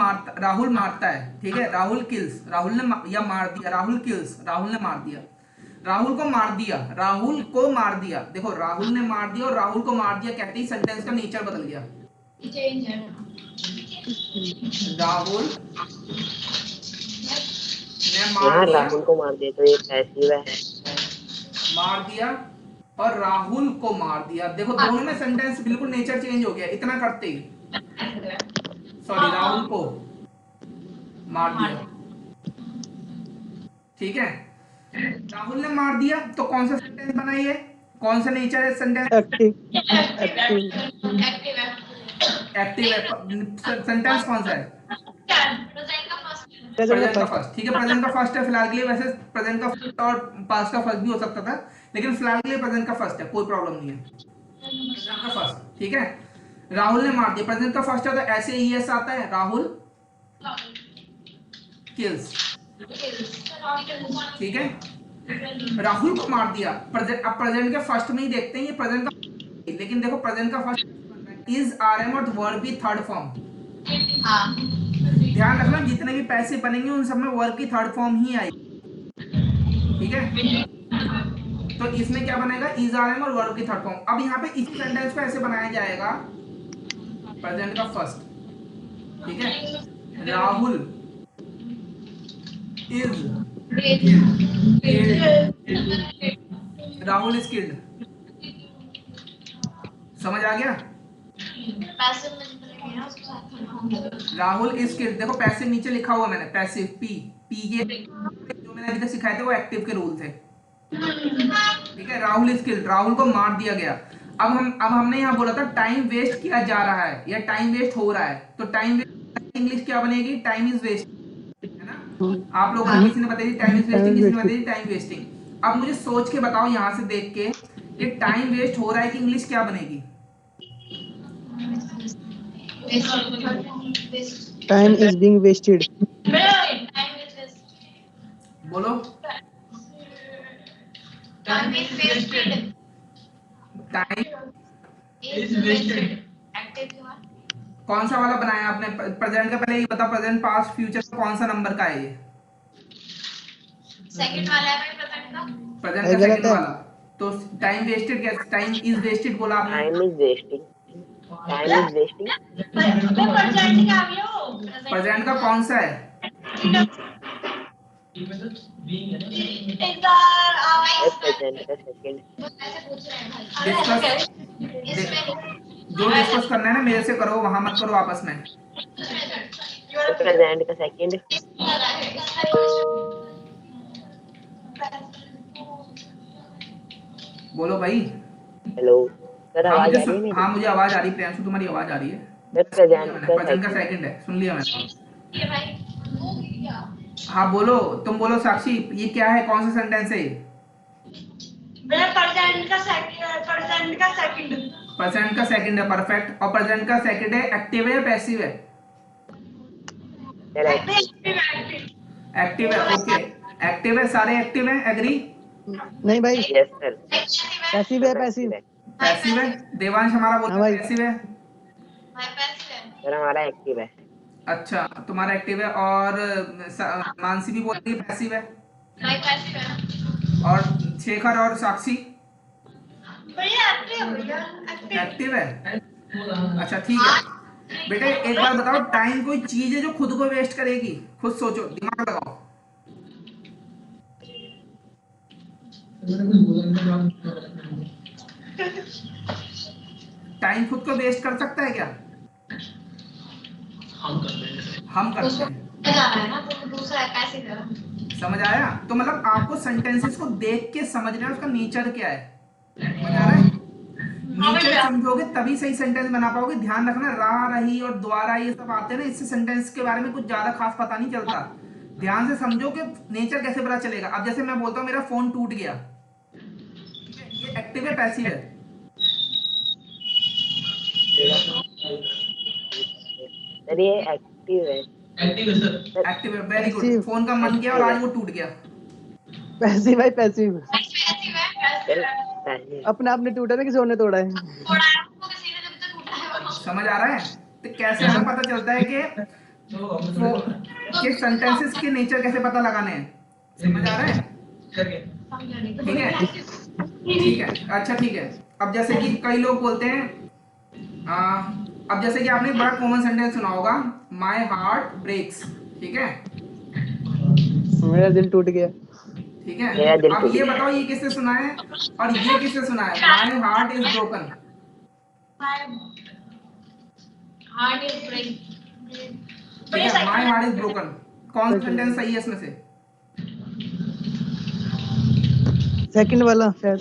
मारता है, ठीक है, राहुल किल्स, राहुल ने या मार दिया, राहुल किल्स, राहुल ने मार दिया, राहुल को मार दिया, राहुल को मार दिया। देखो राहुल ने मार दिया और राहुल को मार दिया कहते ही सेंटेंस का नेचर बदल गया। Change है। राहुल ने यहाँ मार दिया, राहुल को मार दिया तो ये पैसिव है। मार दिया और राहुल को मार दिया। देखो दोनों में सेंटेंस बिल्कुल नेचर चेंज हो गया इतना करते ही। सॉरी, राहुल को मार दिया, ठीक है। राहुल ने मार दिया तो कौन सा सेंटेंस बना ये, कौन सा नेचर है सेंटेंस? एक्टिव Active एक्टिव है। एक्टिव है। सेंटेंस कौन सा है? प्रेजेंट का फर्स्ट। प्रेजेंट का फर्स्ट, ठीक है, प्रेजेंट का फर्स्ट है फिलहाल के लिए। वैसे प्रेजेंट का फर्स्ट और पास्ट का फर्स्ट भी हो सकता था, लेकिन फिलहाल के लिए प्रेजेंट का फर्स्ट है, कोई प्रॉब्लम नहीं है। प्रेजेंट का फर्स्ट, ठीक है। राहुल ने मार दिया, प्रेजेंट का फर्स्ट है तो ऐसे ही एस आता है, राहुल किल्स, ठीक है। राहुल को मार दिया, प्रेजेंट, अब प्रेजेंट के फर्स्ट में ही देखते हैं ये प्रेजेंट का, लेकिन देखो प्रेजेंट का फर्स्ट इज आरएम और वर्ब भी थर्ड फॉर्म। हाँ, ध्यान रखना जितने भी पैसे बनेंगे उन सब में वर्ब की थर्ड फॉर्म ही आएगी, ठीक है। तो इसमें क्या बनेगा, इज आरएम और वर्ब की थर्ड फॉर्म। अब यहाँ पे इसी सेंटेंस को ऐसे बनाया जाएगा, प्रेजेंट का फर्स्ट, ठीक है, Rahul is, Rahul is killed. समझ आ गया? पैसिव में जितने ना उसके साथ राहुल इज किल्ड, देखो पैसिव नीचे लिखा हुआ मैंने, पैसिव पी, के जो मैंने अभी तक सिखाए थे वो एक्टिव के रूल थे, ठीक है। राहुल इज किल्ड, राहुल को मार दिया गया। अब हमने यहाँ बोला था टाइम वेस्ट किया जा रहा है या टाइम वेस्ट हो रहा है, तो टाइम वेस्ट इंग्लिश क्या बनेगी, टाइम इज वेस्ट, है ना। आप लोगों ने, किसी ने बताई टाइम इज वेस्टिंग, किसी ने बताई टाइम वेस्टिंग। अब मुझे सोच के बताओ यहाँ से देख के कि टाइम वेस्ट हो रहा है कि इंग्लिश क्या बनेगी? टाइम इज बीइंग वेस्टेड बोलो। Time is wasted, time Is wasted. Active क्यों है? कौन सा वाला बनाया आपने? प्रेजेंट का पहले ये बता, प्रेजेंट पास्ट फ्यूचर कौन सा नंबर का है ये? सेकंड वाला है भाई प्रेजेंट का। प्रेजेंट का सेकंड वाला। तो टाइम वेस्टेड क्या, टाइम इज वेस्टेड बोला आपने? Time is wasting, time is wasting. Present का भी हो। प्रेजेंट का कौन सा है? एक बार प्रेजेंट का सेकंड। ऐसे पूछ रहे हैं भाई। डिस्कस, इसमें जो डिस्कस करना है ना मेरे से करो, वहां मत करो आपस में। प्रेजेंट का सेकंड। बोलो भाई। हेलो सर, हाँ आवाज आ रही है मेरी? हाँ मुझे आवाज आ रही है, प्रियांशु तुम्हारी आवाज आ रही है। सर प्रेजेंट प्रेजेंट का का सेकंड है, सुन लिया मैंने। ये भाई वो क्या? हाँ बोलो, तुम बोलो साक्षी, ये क्या है, कौन सा सेंटेंस है ये? प्रेजेंट का सेकंड, प्रेजेंट का सेकंड। प्रेजेंट का सेकंड है, परफेक्ट। और प्रेजेंट का सेकंड है, एक्टिव है या पैसिव है? एक्टिव है, ओके। एक्टिव है, सारे एक्टिव हैं, एग्री? नहीं भाई, यस सर। पैसिव है पैसिव। पैसिव है, देवांश हमारा बोलता हाँ भाई। है पैसिव है। भाई पैसिव है। सर हमारा एक्टिव है। अच्छा तुम्हारा एक्टिव है, और मानसी भी बोल रही है पैसिव है, भाई पैसिव है। और शेखर और साक्षी भैया एक्टिव भैया एक्टिव। एक्टिव है। अच्छा ठीक है बेटे, एक बार बताओ, टाइम कोई चीज है जो खुद को वेस्ट करेगी? खुद सोचो, दिमाग लगाओ। टाइम खुद को वेस्ट कर सकता है क्या? हम करते उसको हैं। जा रहा है ना, तो दूसरा है पैसिव है। समझ आया? तो मतलब आपको सेंटेंसेस को देख के समझना है उसका नेचर क्या है। समझ आ रहा है? नेचर समझोगे तभी सही सेंटेंस बना पाओगे। ध्यान रखना, रा, रही और द्वारा ये सब आते हैं ना, इससे सेंटेंस के बारे में कुछ ज्यादा खास पता नहीं चलता। ध्यान से समझो कि नेचर कैसे पता चलेगा। अब जैसे मैं बोलता हूँ मेरा फोन टूट गया, ठीक है, ये एक्टिव है पैसिव है? सर ये एक्टिव है। एक्टिव है सर। एक्टिव है, वेरी गुड। Passive. फोन का मन किया और आज वो टूट गया। पैसिव भाई पैसिव। पैसिव है, पैसिव है। अपने आप ने टूटा ना, किसी और ने तोड़ा है। थोड़ा है वो किसी ने जब तक उठा है वो समझ आ रहा है? तो कैसे हमें पता चलता है कि सेंटेंसेस के नेचर कैसे पता लगाने हैं? समझ आ रहा है? ठीक है, ठीक है, अच्छा ठीक है। अब जैसे कि कई लोग बोलते हैं, अब जैसे कि आपने एक बड़ा कॉमन सेंटेंस सुना होगा, माई हार्ट ब्रेक्स। ठीक है, मेरा दिल टूट गया। ठीक है। मेरा दिल अब टूट ये गया। बताओ ये किससे सुना है और ये किससे सुना है? My heart is broken. Heart is break ठीक है, माई हार्ट इज ब्रोकन। कौन सा सेंटेंस सही है इसमें से? सेकंड वाला शायद।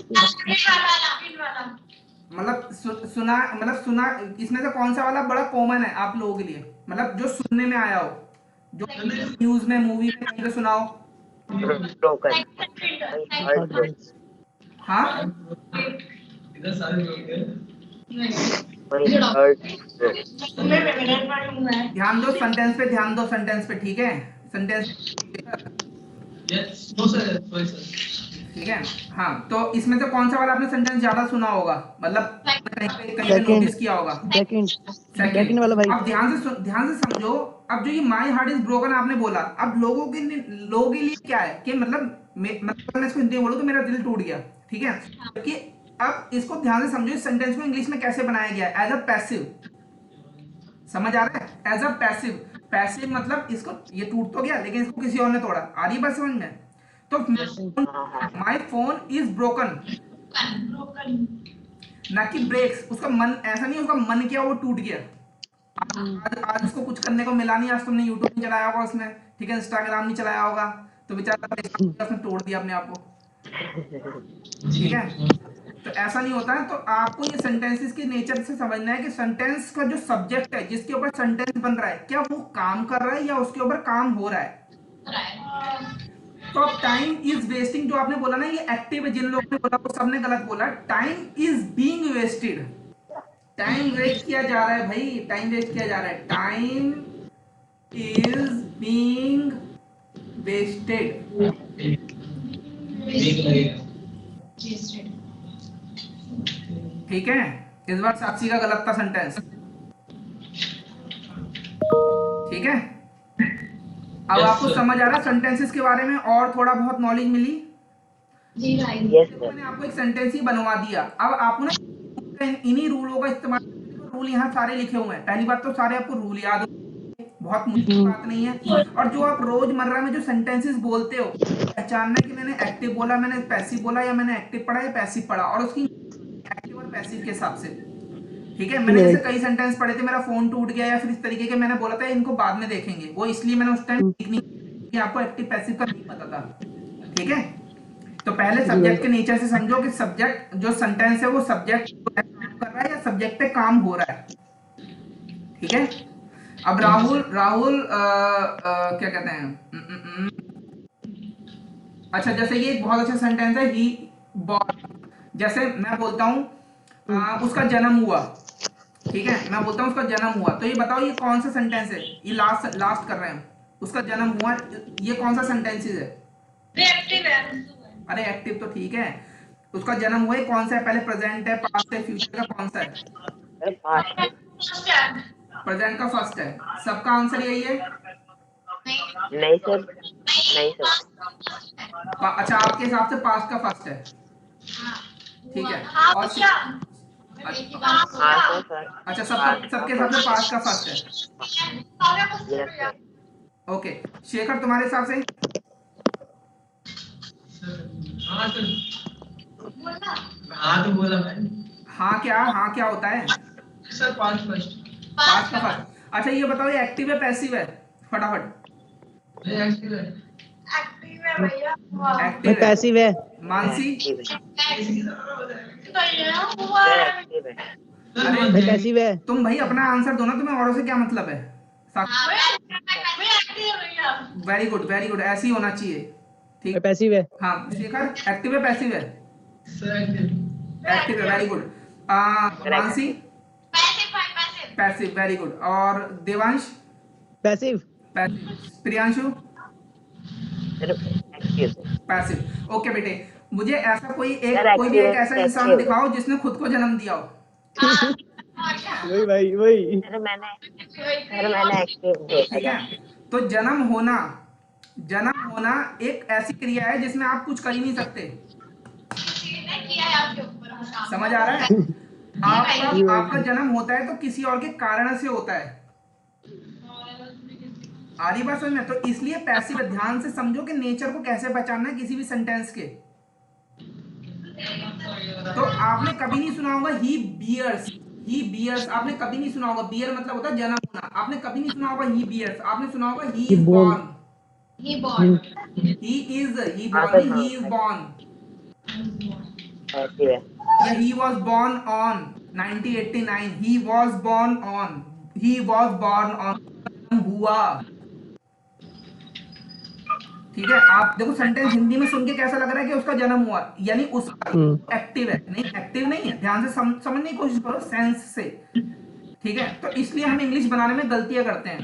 मतलब सुना, मतलब सुना, इसमें से कौन सा वाला बड़ा कॉमन है आप लोगों के लिए? मतलब जो सुनने में आया हो, जो न्यूज में, मूवी में कहीं पे सुना हो। ब्रोकन, हार्ट ब्रोकन, हाँ, इधर सारे लोग हैं। Heart broken. ध्यान दो सेंटेंस पे, ध्यान दो सेंटेंस पे। ठीक है, sentence, yes, no sir, sorry sir. ठीक है। हाँ, तो इसमें से कौन सा वाला आपने सेंटेंस ज्यादा सुना होगा, मतलब कहीं पे सेकंड नोटिस किया होगा? Second second. सेकंड वाला भाई। अब ध्यान से समझो। अब जो ये माई हार्ट इज ब्रोकन आपने बोला, अब लोगों के लिए क्या है कि मतलब मैं इसको हिंदी में बोलूं तो मेरा दिल टूट गया। ठीक है, कि अब इसको ध्यान से समझो, इस सेंटेंस को इंग्लिश में कैसे बनाया गया है, एज अ पैसिव। समझ आ रहा है? As a passive. पैसिव मतलब इसको, ये टूट तो गया लेकिन इसको किसी और ने तोड़ा। आ रही बात समझ में? तो माई फोन इज ब्रोकन, ना कि ब्रेक्स। उसका मन, ऐसा नहीं उसका मन किया वो टूट गया। आज उसको कुछ करने को मिला नहीं, आज तुमने यूट्यूब नहीं चलाया होगा उसने, ठीक है, इंस्टाग्राम नहीं चलाया होगा, तो बेचारा उसने तोड़ दिया अपने आप को। ठीक है, तो ऐसा नहीं होता है। तो आपको ये सेंटेंसेस के नेचर से समझना है कि सेंटेंस का जो सब्जेक्ट है, जिसके ऊपर सेंटेंस बन रहा है, क्या वो काम कर रहा है या उसके ऊपर काम हो रहा है। तो अब टाइम इज वेस्टिंग जो आपने बोला ना, ये एक्टिव है। जिन लोगों ने बोला वो सबने गलत बोला। Time is being wasted. Time waste किया जा रहा है भाई, टाइम वेस्ट किया जा रहा है। Time is being wasted. एक लगेगा। ठीक है, इस बार साक्षी का गलत था सेंटेंस। ठीक है, अब Yes, आपको sir. समझ आ रहा है सेंटेंसेस के बारे में, और थोड़ा बहुत नॉलेज मिली। यस देखो, सर। मैंने आपको एक सेंटेंस ही बनवा दिया। अब आपको ना इन्हीं रूलों का इस्तेमाल, रूल यहाँ सारे लिखे हुए हैं। पहली बात तो सारे आपको रूल याद हो, बहुत मुश्किल बात नहीं है। और जो आप रोजमर्रा में जो सेंटेंसेस बोलते हो, पहचानना कि मैंने एक्टिव बोला, मैंने पैसिव बोला, या मैंने एक्टिव पढ़ा या पैसिव पढ़ा, और उसकी एक्टिव और पैसिव के हिसाब से। ठीक है, मैंने जैसे कई सेंटेंस पढ़े थे, मेरा फोन टूट गया या फिर इस तरीके के, मैंने बोला था इनको बाद में देखेंगे, वो इसलिए मैंने उस टाइम ठीक नहीं किया, आपको एक्टिव पैसिव का नहीं पता था। ठीक है, तो पहले सब्जेक्ट के नेचर से समझो कि सब्जेक्ट जो सेंटेंस है वो सब्जेक्ट काम कर रहा है या सब्जेक्ट पे काम हो रहा है। ठीक है, अब राहुल क्या कहते हैं, अच्छा जैसे ये एक बहुत अच्छा सेंटेंस है, ही बॉर्न। जैसे मैं बोलता हूँ उसका जन्म हुआ। ठीक है, मैं बोलता हूँ उसका जन्म हुआ, तो ये बताओ ये कौन सा सेंटेंस है? ये लास्ट कर रहे हैं, उसका जन्म हुआ, ये कौन सा सेंटेंस है? अरे एक्टिव तो ठीक है, उसका जन्म हुआ, कौन सा है? पहले प्रेजेंट है, पास्ट है, फ्यूचर का कौन सा है? अरे फास्ट। प्रेजेंट का फर्स्ट है। सबका आंसर यही है? नहीं सर, नहीं सर। अच्छा, आपके हिसाब से पास्ट का फर्स्ट है। ठीक है, और हाँ सर। अच्छा, सबके हिसाब से पास्ट का फर्स्ट है। Yes sir. ओके, शेखर तुम्हारे हिसाब से? हाँ सर। हाँ तो बोला मैं। हाँ क्या होता है? Sir past first. पास्ट का फर्स्ट। अच्छा ये बताओ, ये एक्टिव है पैसिव है? फटाफट। एक्टिव है। एक्टिव है। पैसिव है। मानसी? एक्टिव है। अरे पैसिव है। तुम भाई अपना आंसर दो ना, तुम्हें औरों से क्या मतलब है? वेरी गुड, ऐसे ही होना चाहिए। ठीक, पैसिव है। हाँ शेखर, एक्टिव है पैसिव है? Sir active. एक्टिव है, very good. Mansi? Passive, very good. और Devansh? Passive. Passive. Priyanshu? Sir active. Passive. Okay बेटे, मुझे ऐसा कोई सर कोई भी एक ऐसा एक्टिव इंसान एक्टिव। दिखाओ जिसने खुद को जन्म दिया हो। और क्या? वही भाई वही। सर मैंने एक्टिव देखा ठीक है, था। तो जन्म होना एक ऐसी क्रिया है जिसमें आप कुछ कर ही नहीं सकते। किसी ने किया है आपके ऊपर वो काम। समझ आ रहा है? आपका जी भाई। आपका जन्म होता है तो किसी और के कारण से होता है। आ रही बात समझ में? तो इसलिए पैसिव है, ध्यान से समझो कि नेचर को कैसे पहचानना है किसी भी सेंटेंस के। तो आपने कभी नहीं सुना होगा ही बियर्स, आपने कभी नहीं सुना होगा। बियर मतलब होता है जन्म होना। आपने कभी नहीं सुना होगा ही बियर्स, आपने सुना होगा ही कि is bone. Born. He born. He हाँ बॉर्न सर नहीं, हाँ ही इज बॉर्न। एक्टिव है। या he was born on 1989, he was born on, he was born on, जन्म हुआ। ठीक है, आप देखो सेंटेंस हिंदी में सुन के कैसा लग रहा है कि उसका जन्म हुआ, यानी उसका एक्टिव है। नहीं, एक्टिव नहीं है, ध्यान से समझने की कोशिश करो सेंस से। ठीक है, तो इसलिए हम इंग्लिश बनाने में गलतियां करते हैं,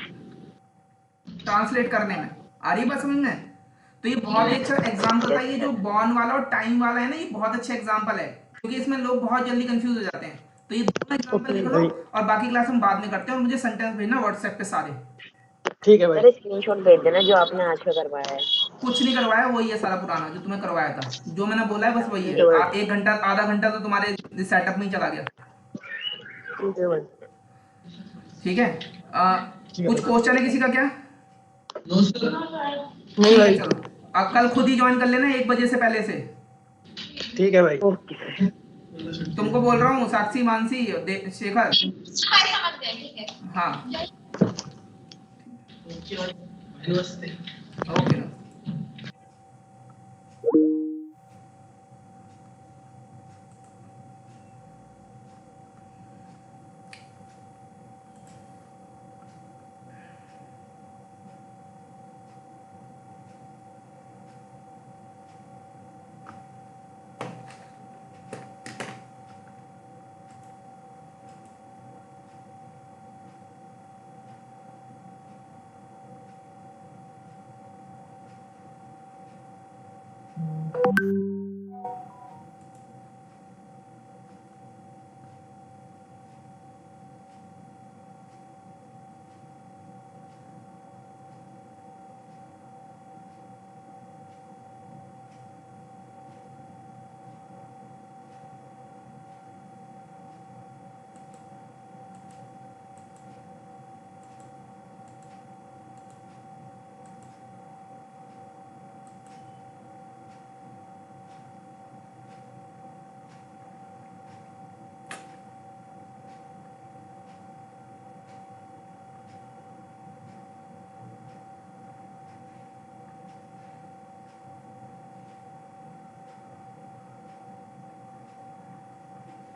ट्रांसलेट करने में। आ रही बात समझ में? तो ये बहुत ही अच्छा एग्जाम्पल था, यस ये जो सर। बॉर्न वाला और टाइम वाला है ना, ये बहुत अच्छा एग्जाम्पल है, क्योंकि इसमें लोग बहुत जल्दी कंफ्यूज हो जाते हैं। तो ये दोनों एग्जाम्पल ओके लिख लो, भाई। और बाकी क्लास हम बाद में करते हैं, और मुझे सेंटेंस भेजना व्हाट्सएप पे सारे। ठीक है भाई। सर स्क्रीनशॉट भेज देना जो आपने आज का करवाया है। कुछ नहीं करवाया, वही है सारा पुराना जो तुम्हें करवाया था, जो मैंने बोला है बस वही ठीक है। है भाई। एक घंटा आधा घंटा तो तुम्हारे सेटअप में ही चला गया। ठीक है भाई। ठीक है, ठीक है कुछ भाई। क्वेश्चन है किसी का क्या? No sir. नहीं ठीक है भाई। चलो, अब कल खुद ही ज्वाइन कर लेना 1 बजे से पहले से। ठीक है भाई। Okay sir. तुमको बोल रहा हूँ, साक्षी, मानसी, शेखर। भाई समझ गए, ठीक है। हाँ, नमस्ते। ओके। ना